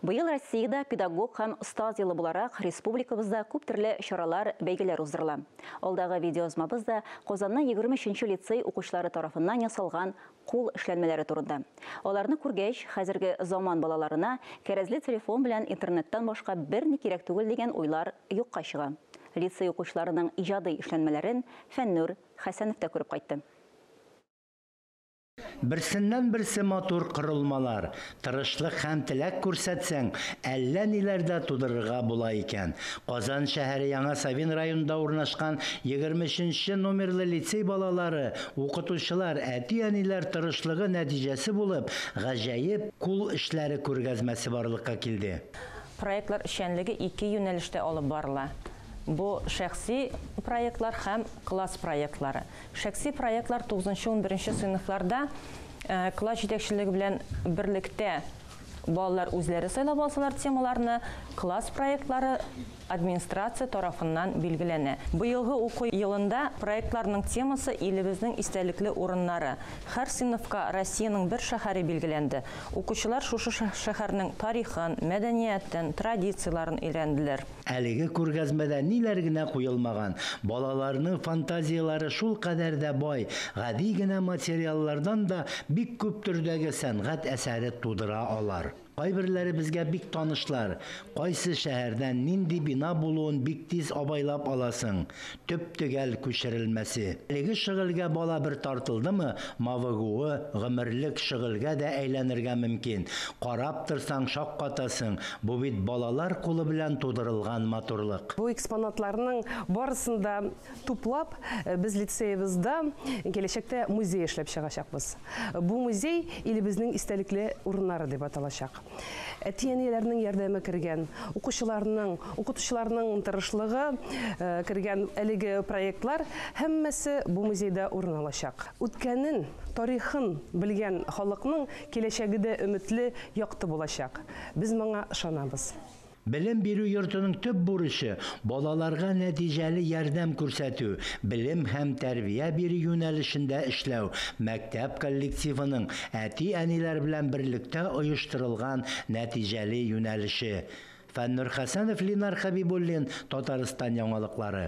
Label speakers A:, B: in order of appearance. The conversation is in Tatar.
A: Быйыл Россияда педагог һәм ұстаз елы буларак республикабызда күп төрле чаралар, бәйгеләр уздырыла. Алдағы видеозмабызда Казанның 23-нче лицей укучылары тарафыннан ясалган кул эшләнмәләре турында. Аларны күргәч, хәзерге заман балаларына кәрәзле телефон белән интернеттан башка берни кирәк түгел дигән уйлар юкка чыга. Лицей укучыларының иҗади эшләнмәләрен Фәннур Хәсәнов та күреп кайтты.
B: Берсеннән-берсе матур кырылмалар, тырышлык һәм теләк күрсәтсәң, әллә ниләрдә тудырырга була икән. Казан шәһәре Яңа Савин районында урнашкан 23-нче номерлы лицей балалары, укытучылар, әти-әниләр тырышлыгы нәтиҗәсе булып, гаҗәеп кул эшләре күргәзмәсе барлыкка килде.
C: Проектлар эшчәнлеге 2 юнәлештә алып барыла. Бу шәхси проектлар һәм класс проектлары. Шәхси проектлар 9-11 сыйныфларда класс җитәкчелеге белән берлектә балалар үзләре сайлап алсалар темаларны, класс проектлары администрация тарафыннан билгеләнә. Быелгы уку елында проектларның темасы илебезнең истәлекле урыннары. Һәр сыйныфка Россиянең бер шәһәре билгеләнде. Укучылар шушы шәһәрнең тарихын, мәдәниятен, традицияларын өйрәнделәр.
B: Әлеге күргәзмәдә ниләр генә куелмаган, балаларның фантазиялары шул кадәр дә бай, гади генә материаллардан да бик күп төрдәге сәнгать әсәре тудыра алар. Кайберләре безгә бик танышлар. Кайсы шәһәрдән нинди бина булуын бик тиз абайлап аласың. Төп төгәл күчерелмәсе. Әлеге шөгыльгә бала бер тартылдымы, мавыгуы гомерлек шөгыльгә дә әйләнергә мөмкин. Карап торсаң шаккатасың. Бу бит балалар кулы белән тудырылган матурлык.
D: Бу экспонатларның барысында туплап, без лицейбызда киләчәктә музей эшләп чыгачакбыз. Бу музей илебезнең истәлекле урыннары дип аталачак. Әти-әниләрнең ярдәме кергән, укытучыларның тырышлыгы кергән әлеге проектлар һәммәсе бу музейда урын алачак. Үткәнен, тарихын белгән халыкның киләчәге дә өметле, якты булачак. Без моңа ышанабыз.
B: Белем бирү йортының төп бурычы балаларга нәтиҗәле ярдәм күрсәтү, белем һәм тәрбия бирү юнәлешендә эшләү, мәктәп коллективының әти-әниләр белән берлектә оештырылган нәтиҗәле юнәлеше. Фәннур Хәсәнов, Ленар Хәбибуллин, Татарстан яңалыклары.